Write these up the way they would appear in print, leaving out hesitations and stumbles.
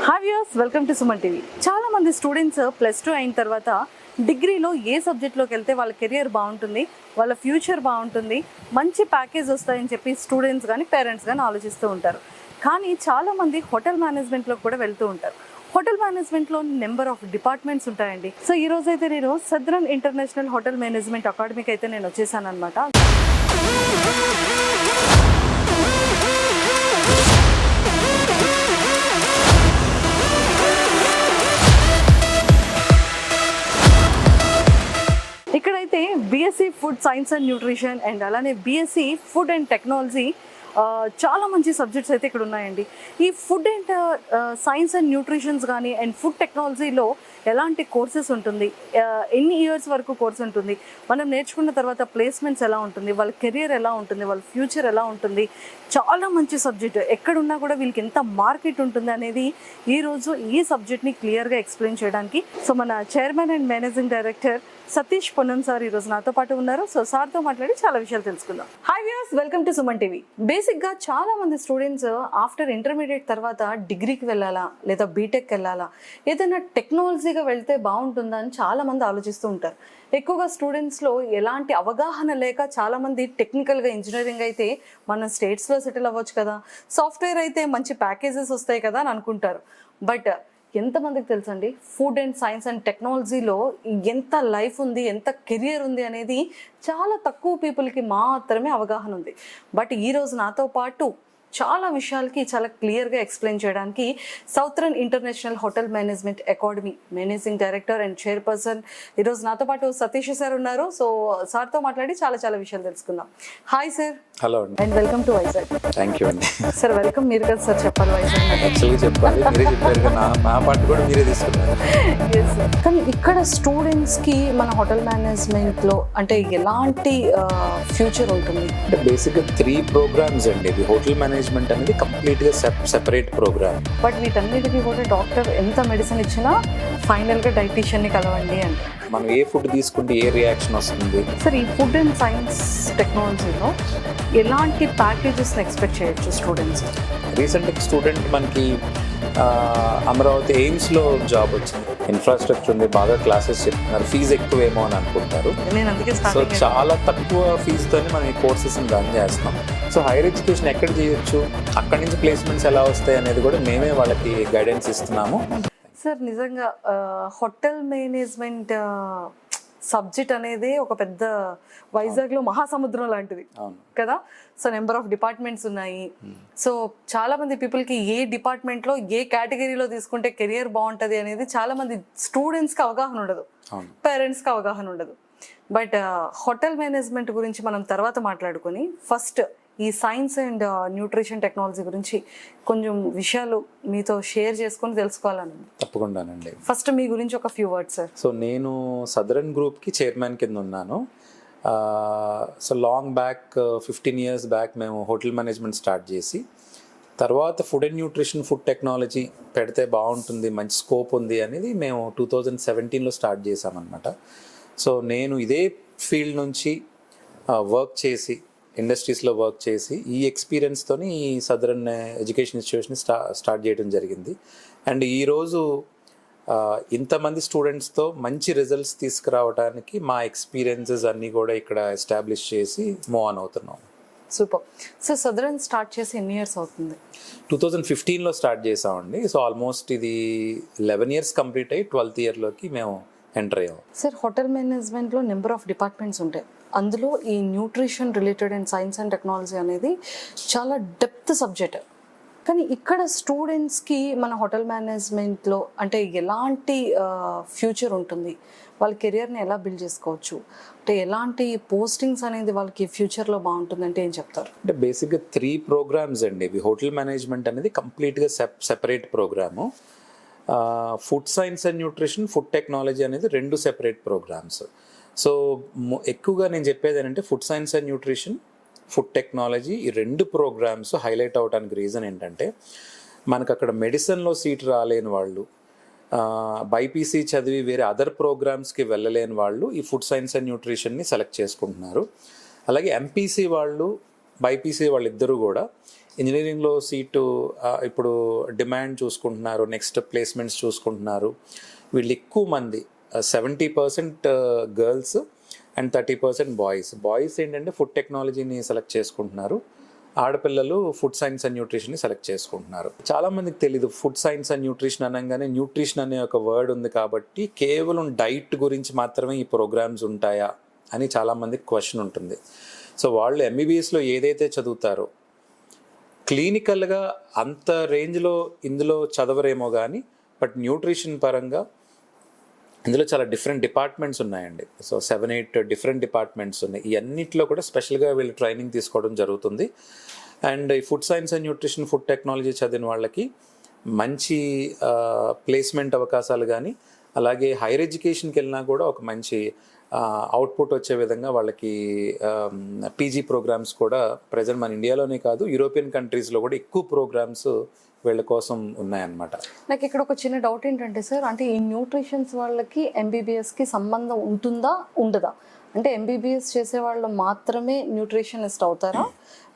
Hi viewers, welcome to Suman TV. చాలా మంది students +2 అయిన తర్వాత డిగ్రీలో ఏ సబ్జెక్ట్లోకి వెళ్తే వాళ్ళ కెరియర్ బాగుంటుంది, వాళ్ళ ఫ్యూచర్ బాగుంటుంది, మంచి ప్యాకేజ్ వస్తాయని చెప్పి స్టూడెంట్స్ కానీ పేరెంట్స్ కానీ ఆలోచిస్తూ ఉంటారు. కానీ చాలామంది హోటల్ మేనేజ్మెంట్లో కూడా వెళ్తూ ఉంటారు. హోటల్ మేనేజ్మెంట్లో నెంబర్ ఆఫ్ డిపార్ట్మెంట్స్ ఉంటాయండి. సో ఈ రోజు అయితే నేను సదరన్ ఇంటర్నేషనల్ హోటల్ మేనేజ్మెంట్ అకాడమీకి అయితే నేను వచ్చేసాను అనమాట. ఇక్కడైతే BSc food science and nutrition and అలానే బీఎస్సీ ఫుడ్ అండ్ టెక్నాలజీ చాలా మంచి సబ్జెక్ట్స్ అయితే ఇక్కడ ఉన్నాయండి. ఈ food and science and nutritions కానీ అండ్ ఫుడ్ టెక్నాలజీలో ఎలాంటి కోర్సెస్ ఉంటుంది, ఎన్ని ఇయర్స్ వరకు కోర్స్ ఉంటుంది, మనం నేర్చుకున్న తర్వాత ప్లేస్మెంట్స్ ఎలా ఉంటుంది, వాళ్ళ కెరియర్ ఎలా ఉంటుంది, వాళ్ళ ఫ్యూచర్ ఎలా ఉంటుంది, చాలా మంచి సబ్జెక్ట్. ఎక్కడున్నా కూడా వీళ్ళకి ఎంత మార్కెట్ ఉంటుంది అనేది ఈరోజు ఈ సబ్జెక్ట్ని క్లియర్గా ఎక్స్ప్లెయిన్ చేయడానికి సో మన chairman and managing director Satish Ponnam sir ఈరోజు నాతో పాటు ఉన్నారు. సో సార్తో మాట్లాడి చాలా విషయాలు తెలుసుకుందాం. Hi viewers, welcome to Suman TV. బేసిక్గా చాలా మంది స్టూడెంట్స్ ఆఫ్టర్ ఇంటర్మీడియట్ తర్వాత డిగ్రీకి వెళ్ళాలా లేదా బీటెక్ వెళ్ళాలా, ఏదైనా టెక్నాలజీగా వెళ్తే బాగుంటుందా అని చాలా మంది ఆలోచిస్తూ ఉంటారు. ఎక్కువగా స్టూడెంట్స్లో ఎలాంటి అవగాహన లేక చాలామంది టెక్నికల్గా ఇంజనీరింగ్ అయితే మన స్టేట్స్లో సెటిల్ అవ్వచ్చు కదా, సాఫ్ట్వేర్ అయితే మంచి ప్యాకేజెస్ వస్తాయి కదా అని అనుకుంటారు. బట్ ఎంతమందికి తెలుసండి ఫుడ్ అండ్ సైన్స్ అండ్ టెక్నాలజీలో ఎంత లైఫ్ ఉంది, ఎంత కెరియర్ ఉంది అనేది చాలా తక్కువ పీపుల్కి మాత్రమే అవగాహన ఉంది. బట్ ఈరోజు నాతో పాటు చాలా విషయాలకి చాలా క్లియర్గా ఎక్స్ప్లెయిన్ చేయడానికి southern international hotel management academy managing director and chairperson ఈరోజు నాతో పాటు సతీష్ సార్ ఉన్నారు. సో సార్తో మాట్లాడి చాలా విషయాలు తెలుసుకుందాం. Hi sir. Hello and welcome to Vizag. Thank you అండి. Sir welcome. మీరు కదా సార్ చెప్పాలి వైజాగ్ యాక్చువల్గా చెప్పాలి, మీరే చెప్పారు, నా పార్ట్ కూడా మీరే తీసుకున్నారు. కానీ ఇక్కడ స్టూడెంట్స్కి మన హోటల్ మేనేజ్మెంట్లో అంటే ఎలాంటి ఫ్యూచర్ ఉంటుంది? అంటే బేసిక్గా 3 ప్రోగ్రామ్స్ అండి. ఇది హోటల్ మేనేజ్మెంట్ అనేది కంప్లీట్గా సెపరేట్ ప్రోగ్రామ్. బట్ వీటన్నిటికీ కూడా డాక్టర్ ఎంత మెడిసిన్ ఇచ్చినా ఫైనల్గా డైటీషియన్ని కలవండి అంటే మనం ఏ ఫుడ్ తీసుకుంటే ఏ రియాక్షన్ వస్తుంది. సార్ ఈ ఫుడ్ అండ్ సైన్స్ టెక్నాలజీలో ఎలాంటి ప్యాకేజెస్ని ఎక్స్పెక్ట్ చేయొచ్చు స్టూడెంట్స్? రీసెంట్గా స్టూడెంట్ మనకి అమరావతి ఎయిమ్స్లో జాబ్ వచ్చింది. ఇన్ఫ్రాస్ట్రక్చర్ ఉంది, బాగా క్లాసెస్ చెప్తున్నారు, ఫీజు ఎక్కువేమో అని అనుకుంటారు. సో చాలా తక్కువ ఫీజుతోనే మనం ఈ కోర్సెస్ని రన్ చేస్తున్నాం. సో హైయర్ ఎడ్యుకేషన్ ఎక్కడ చేయొచ్చు, అక్కడి నుంచి ప్లేస్మెంట్స్ ఎలా వస్తాయి అనేది కూడా మేమే వాళ్ళకి గైడెన్స్ ఇస్తున్నాము. సార్ నిజంగా హోటల్ మేనేజ్మెంట్ సబ్జెక్ట్ అనేది ఒక పెద్ద వైజాగ్లో మహాసముద్రం లాంటిది కదా. సో నెంబర్ ఆఫ్ డిపార్ట్మెంట్స్ ఉన్నాయి. సో చాలా మంది పీపుల్కి ఏ డిపార్ట్మెంట్లో ఏ కేటగిరీలో తీసుకుంటే కెరియర్ బాగుంటుంది అనేది చాలా మంది స్టూడెంట్స్కి అవగాహన ఉండదు, పేరెంట్స్కి అవగాహన ఉండదు. బట్ హోటల్ మేనేజ్మెంట్ గురించి మనం తర్వాత మాట్లాడుకొని ఫస్ట్ ఈ సైన్స్ అండ్ న్యూట్రిషన్ టెక్నాలజీ గురించి కొంచెం విషయాలు మీతో షేర్ చేసుకొని తెలుసుకోవాలని. తప్పకుండానండి. ఫస్ట్ మీ గురించి ఒక ఫ్యూ వర్డ్స్ సార్. సో నేను సదరన్ గ్రూప్కి చైర్మన్ కింద ఉన్నాను. So long back 15 years back మేము హోటల్ మేనేజ్మెంట్ స్టార్ట్ చేసి తర్వాత food and nutrition food technology పెడితే బాగుంటుంది, మంచి స్కోప్ ఉంది అనేది మేము 2017లో స్టార్ట్ చేసామన్నమాట. సో నేను ఇదే ఫీల్డ్ నుంచి వర్క్ చేసి ఇండస్ట్రీస్లో వర్క్ చేసి ఈ ఎక్స్పీరియన్స్తో ఈ సదరన్ ఎడ్యుకేషన్ ఇన్స్టిట్యూషన్ స్టార్ట్ చేయడం జరిగింది. అండ్ ఈరోజు ఇంతమంది స్టూడెంట్స్తో మంచి రిజల్ట్స్ తీసుకురావడానికి మా ఎక్స్పీరియన్సెస్ అన్నీ కూడా ఇక్కడ ఎస్టాబ్లిష్ చేసి మూవ్ ఆన్ అవుతున్నాం. సూపర్. సో సదరన్ స్టార్ట్ చేసి ఎన్ని ఇయర్స్ అవుతుంది? 2015లో స్టార్ట్ చేసామండి. సో ఆల్మోస్ట్ ఇది 11 years కంప్లీట్ అయ్యి 12th yearలోకి మేము ఎంటర్ అయ్యాం. సార్ హోటల్ మేనేజ్మెంట్లో నెంబర్ ఆఫ్ డిపార్ట్మెంట్స్ ఉంటాయి, అందులో ఈ nutrition related and science and technology అనేది చాలా డెప్త్ సబ్జెక్ట్. కానీ ఇక్కడ స్టూడెంట్స్కి మన హోటల్ మేనేజ్మెంట్లో అంటే ఎలాంటి ఫ్యూచర్ ఉంటుంది, వాళ్ళ కెరియర్ని ఎలా బిల్డ్ చేసుకోవచ్చు, అంటే ఎలాంటి పోస్టింగ్స్ అనేది వాళ్ళకి ఫ్యూచర్లో బాగుంటుంది అంటే ఏం చెప్తారు? అంటే బేసిక్గా 3 ప్రోగ్రామ్స్ అండి ఇవి. హోటల్ మేనేజ్మెంట్ అనేది కంప్లీట్గా separate program. Food science and nutrition food technology అనేది 2 సెపరేట్ ప్రోగ్రామ్స్. సో ఎక్కువగా నేను చెప్పేది ఏంటంటే food science and nutrition food technology ఈ 2 ప్రోగ్రామ్స్ హైలైట్ అవడానికి రీజన్ ఏంటంటే మనకు అక్కడ మెడిసిన్లో సీట్ రాలేని వాళ్ళు, బైపీసీ చదివి వేరే అదర్ ప్రోగ్రామ్స్కి వెళ్ళలేని వాళ్ళు ఈ ఫుడ్ సైన్స్ అండ్ న్యూట్రిషన్ని సెలెక్ట్ చేసుకుంటున్నారు. అలాగే ఎంపీసీ వాళ్ళు బైపీసీ వాళ్ళిద్దరూ కూడా ఇంజనీరింగ్లో సీటు ఇప్పుడు డిమాండ్ చూసుకుంటున్నారు, నెక్స్ట్ ప్లేస్మెంట్స్ చూసుకుంటున్నారు. వీళ్ళు ఎక్కువ మంది 70% గర్ల్స్ అండ్ 30% బాయ్స్ ఏంటంటే ఫుడ్ టెక్నాలజీని సెలెక్ట్ చేసుకుంటున్నారు, ఆడపిల్లలు ఫుడ్ సైన్స్ అండ్ న్యూట్రిషన్ని సెలెక్ట్ చేసుకుంటున్నారు. చాలామందికి తెలీదు ఫుడ్ సైన్స్ అండ్ న్యూట్రిషన్ అనగానే న్యూట్రిషన్ అనే ఒక వర్డ్ ఉంది కాబట్టి కేవలం డైట్ గురించి మాత్రమే ఈ ప్రోగ్రామ్స్ ఉంటాయా అని చాలామందికి క్వశ్చన్ ఉంటుంది. సో వాళ్ళు ఎంబీబీఎస్లో ఏదైతే చదువుతారో క్లినికల్గా అంత రేంజ్లో ఇందులో చదవరేమో కానీ, బట్ న్యూట్రిషన్ పరంగా ఇందులో చాలా డిఫరెంట్ డిపార్ట్మెంట్స్ ఉన్నాయండి. సో 7-8 డిఫరెంట్ డిపార్ట్మెంట్స్ ఉన్నాయి. ఈ అన్నింటిలో కూడా స్పెషల్గా వీళ్ళు ట్రైనింగ్ తీసుకోవడం జరుగుతుంది. అండ్ ఈ food science and nutrition, food technology చదివిన వాళ్ళకి మంచి ప్లేస్మెంట్ అవకాశాలు కానీ, అలాగే హైయర్ ఎడ్యుకేషన్కి వెళ్ళినా కూడా ఒక మంచి అవుట్పుట్ వచ్చే విధంగా వాళ్ళకి పీజీ ప్రోగ్రామ్స్ కూడా ప్రజెంట్ మన ఇండియాలోనే కాదు, యూరోపియన్ కంట్రీస్లో కూడా ఎక్కువ ప్రోగ్రామ్స్ వీళ్ళ కోసం ఉన్నాయన్నమాట. నాకు ఇక్కడ ఒక చిన్న డౌట్ ఏంటంటే సార్, అంటే ఈ న్యూట్రిషన్స్ వాళ్ళకి ఎంబీబీఎస్కి సంబంధం ఉంటుందా ఉండదా? అంటే ఎంబీబీఎస్ చేసే వాళ్ళు మాత్రమే న్యూట్రిషనిస్ట్ అవుతారా?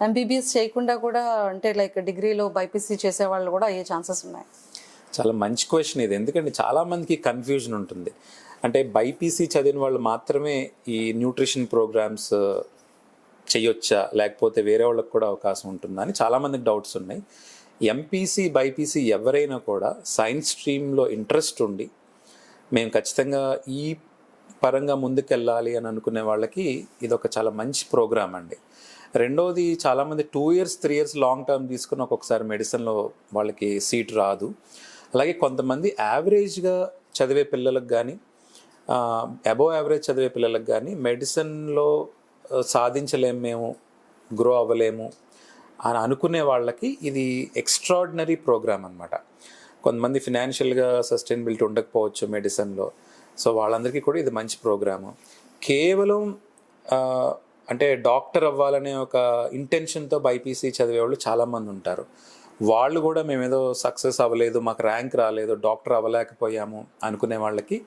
ఎంబీబీఎస్ చేయకుండా కూడా అంటే లైక్ డిగ్రీలో బైపీసీ చేసే వాళ్ళు కూడా అయ్యే ఛాన్సెస్ ఉన్నాయి? చాలా మంచి క్వశ్చన్ ఇది, ఎందుకంటే చాలామందికి కన్ఫ్యూజన్ ఉంటుంది. అంటే బైపీసీ చదివిన వాళ్ళు మాత్రమే ఈ న్యూట్రిషన్ ప్రోగ్రామ్స్ చేయొచ్చా, లేకపోతే వేరే వాళ్ళకి కూడా అవకాశం ఉంటుందా అని చాలామందికి డౌట్స్ ఉన్నాయి. ఎంపీసీ బైపీసీ ఎవరైనా కూడా సైన్స్ స్ట్రీమ్లో ఇంట్రెస్ట్ ఉండి మేము ఖచ్చితంగా ఈ పరంగా ముందుకెళ్ళాలి అని అనుకునే వాళ్ళకి ఇది ఒక చాలా మంచి ప్రోగ్రామ్ అండి. రెండోది, చాలామంది 2 years 3 years లాంగ్ టర్మ్ తీసుకుని ఒక్కొక్కసారి మెడిసిన్లో వాళ్ళకి సీట్ రాదు. అలాగే కొంతమంది యావరేజ్గా చదివే పిల్లలకు కానీ, అబోవ్ యావరేజ్ చదివే పిల్లలకు కానీ మెడిసిన్లో సాధించలేము, మేము గ్రో అవ్వలేము అని అనుకునే వాళ్ళకి ఇది ఎక్స్ట్రాడినరీ ప్రోగ్రామ్ అనమాట. కొంతమంది ఫినాన్షియల్గా సస్టైనబిలిటీ ఉండకపోవచ్చు మెడిసిన్లో, సో వాళ్ళందరికీ కూడా ఇది మంచి ప్రోగ్రాము. కేవలం అంటే డాక్టర్ అవ్వాలనే ఒక ఇంటెన్షన్తో బైపీసీ చదివే వాళ్ళు చాలామంది ఉంటారు. వాళ్ళు కూడా మేమేదో సక్సెస్ అవ్వలేదు, మాకు ర్యాంక్ రాలేదు, డాక్టర్ అవ్వలేకపోయాము అనుకునే వాళ్ళకి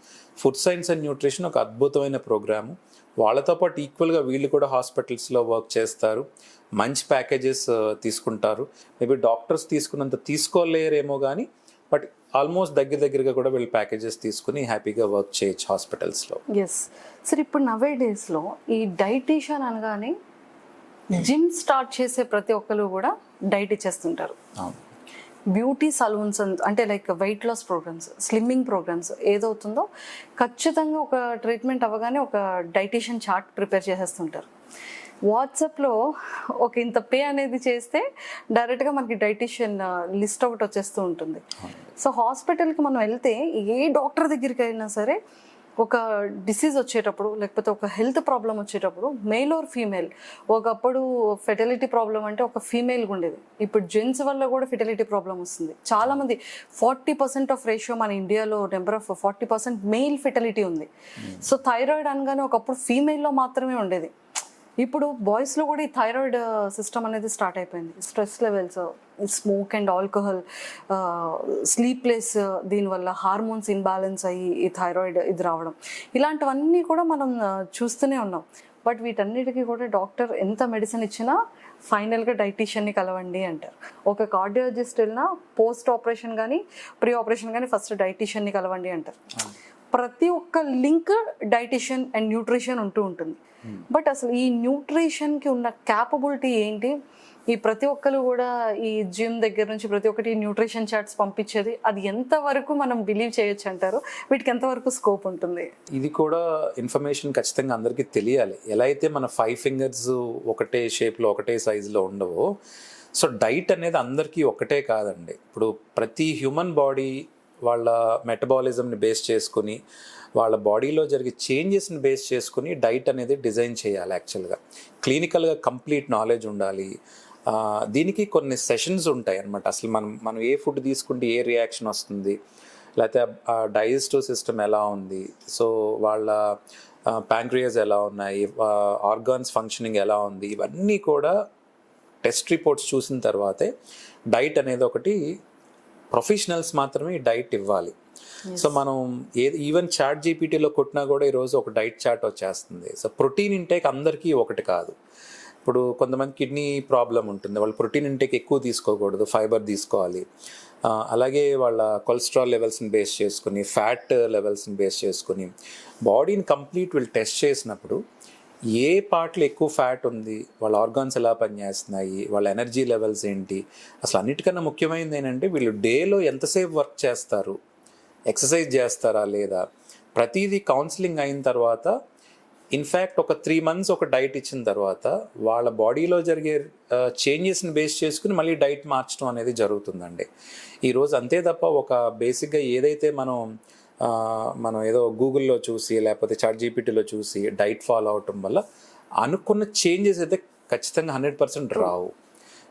ఫుడ్ సైన్స్ అండ్ న్యూట్రిషన్ ఒక అద్భుతమైన ప్రోగ్రాము. వాళ్ళతో పాటు ఈక్వల్గా వీళ్ళు కూడా హాస్పిటల్స్లో వర్క్ చేస్తారు, మంచి ప్యాకేజెస్ తీసుకుంటారు. మేబీ డాక్టర్స్ తీసుకున్నంత తీసుకోలేరేమో కానీ, బట్ ఆల్మోస్ట్ దగ్గరగా కూడా వీళ్ళు ప్యాకేజెస్ తీసుకుని హ్యాపీగా వర్క్ చేయొచ్చు హాస్పిటల్స్లో. ఎస్ సార్, ఇప్పుడు నవే డేస్లో ఈ డైటీషియన్ అనగానే జిమ్ స్టార్ట్ చేసే ప్రతి ఒక్కరు కూడా డైట్ ఇచ్చేస్తుంటారు. బ్యూటీ సలూన్స్ అంటే like weight loss programs, slimming programs ఏదవుతుందో ఖచ్చితంగా ఒక ట్రీట్మెంట్ అవ్వగానే ఒక డైటీషియన్ చార్ట్ ప్రిపేర్ చేసేస్తుంటారు. వాట్సాప్లో ఒక ఇంత పే అనేది చేస్తే డైరెక్ట్గా మనకి డైటీషియన్ లిస్ట్ ఒకటి వచ్చేస్తూ ఉంటుంది. సో హాస్పిటల్కి మనం వెళ్తే ఏ డాక్టర్ దగ్గరికి అయినా సరే ఒక డిసీజ్ వచ్చేటప్పుడు, లేకపోతే ఒక హెల్త్ ప్రాబ్లం వచ్చేటప్పుడు, మేల్ ఆర్ ఫీమేల్, ఒకప్పుడు ఫెర్టిలిటీ ప్రాబ్లం అంటే ఒక ఫీమేల్గా ఉండేది, ఇప్పుడు జెంట్స్ వల్ల కూడా ఫెర్టిలిటీ ప్రాబ్లం వస్తుంది. చాలామంది 40% ఆఫ్ రేషియో మన ఇండియాలో నెంబర్ ఆఫ్ 40% మెయిల్ ఫెర్టిలిటీ ఉంది. సో థైరాయిడ్ అనగానే ఒకప్పుడు ఫీమేల్లో మాత్రమే ఉండేది, ఇప్పుడు బాయ్స్లో కూడా ఈ థైరాయిడ్ సిస్టమ్ అనేది స్టార్ట్ అయిపోయింది. Stress levels, smoke and alcohol, sleepless, దీనివల్ల హార్మోన్స్ ఇన్బ్యాలెన్స్ అయ్యి ఈ థైరాయిడ్ ఇది రావడం, ఇలాంటివన్నీ కూడా మనం చూస్తూనే ఉన్నాం. బట్ వీటన్నిటికీ కూడా డాక్టర్ ఎంత మెడిసిన్ ఇచ్చినా ఫైనల్గా డైటీషియన్ని కలవండి అంటారు. ఒక కార్డియాలజిస్ట్ వెళ్ళినా పోస్ట్ ఆపరేషన్ కానీ ప్రీ ఆపరేషన్ కానీ ఫస్ట్ డైటీషియన్ని కలవండి అంటారు. ప్రతి ఒక్క లింక్ డైటీషియన్ అండ్ న్యూట్రిషన్ ఉంటూ ఉంటుంది. బట్ అసలు ఈ న్యూట్రిషన్కి ఉన్న క్యాపబిలిటీ ఏంటి? ఈ ప్రతి ఒక్కరు కూడా ఈ జిమ్ దగ్గర నుంచి ప్రతి ఒక్కటి న్యూట్రిషన్ చార్ట్స్ పంపించేది, అది ఎంతవరకు మనం బిలీవ్ చేయొచ్చు అంటారు? వీటికి ఎంతవరకు స్కోప్ ఉంటుంది? ఇది కూడా ఇన్ఫర్మేషన్ ఖచ్చితంగా అందరికీ తెలియాలి. ఎలా అయితే మన 5 fingers ఒకటే షేప్లో ఒకటే సైజులో ఉండవో, సో డైట్ అనేది అందరికీ ఒకటే కాదండి. ఇప్పుడు ప్రతి హ్యూమన్ బాడీ వాళ్ళ మెటబాలిజంని బేస్ చేసుకుని, వాళ్ళ బాడీలో జరిగే చేంజెస్ని బేస్ చేసుకుని డైట్ అనేది డిజైన్ చేయాలి. యాక్చువల్గా క్లినికల్గా కంప్లీట్ నాలెడ్జ్ ఉండాలి. దీనికి కొన్ని సెషన్స్ ఉంటాయి అన్నమాట. అసలు మనం ఏ ఫుడ్ తీసుకుంటే ఏ రియాక్షన్ వస్తుంది, లేకపోతే ఆ డైజెస్టివ్ సిస్టమ్ ఎలా ఉంది, సో వాళ్ళ ప్యాంక్రియాస్ ఎలా ఉన్నాయి, ఆర్గాన్స్ ఫంక్షనింగ్ ఎలా ఉంది, ఇవన్నీ కూడా టెస్ట్ రిపోర్ట్స్ చూసిన తర్వాతే డైట్ అనేది ఒకటి ప్రొఫెషనల్స్ మాత్రమే ఈ డైట్ ఇవ్వాలి. సో మనం ఈవెన్ చాట్ జీపీటీలో కొట్టినా కూడా ఈరోజు ఒక డైట్ చార్ట్ వచ్చేస్తుంది. సో ప్రోటీన్ ఇంటేక్ అందరికీ ఒకటి కాదు. ఇప్పుడు కొంతమంది కిడ్నీ ప్రాబ్లం ఉంటుంది, వాళ్ళు ప్రోటీన్ ఇంటేక్ ఎక్కువ తీసుకోకూడదు, ఫైబర్ తీసుకోవాలి. అలాగే వాళ్ళ కొలెస్ట్రాల్ లెవెల్స్ని బేస్ చేసుకుని, ఫ్యాట్ లెవెల్స్ని బేస్ చేసుకుని బాడీని కంప్లీట్ వీళ్ళు టెస్ట్ చేసినప్పుడు ఏ పార్ట్లో ఎక్కువ ఫ్యాట్ ఉంది, వాళ్ళ ఆర్గాన్స్ ఎలా పనిచేస్తున్నాయి, వాళ్ళ ఎనర్జీ లెవెల్స్ ఏంటి, అసలు అన్నిటికన్నా ముఖ్యమైనది ఏంటంటే వీళ్ళు డేలో ఎంతసేపు వర్క్ చేస్తారు, ఎక్సర్సైజ్ చేస్తారా లేదా, ప్రతిదీ కౌన్సిలింగ్ అయిన తర్వాత ఇన్ఫ్యాక్ట్ ఒక 3 months ఒక డైట్ ఇచ్చిన తర్వాత వాళ్ళ బాడీలో జరిగే చేంజెస్ని బేస్ చేసుకుని మళ్ళీ డైట్ మార్చడం అనేది జరుగుతుందండి ఈరోజు. అంతే తప్ప ఒక బేసిక్గా ఏదైతే మనం ఏదో గూగుల్లో చూసి లేకపోతే చాట్ జీపీటీలో చూసి డైట్ ఫాలో అవటం వల్ల అనుకున్న చేంజెస్ అయితే ఖచ్చితంగా 100% రావు.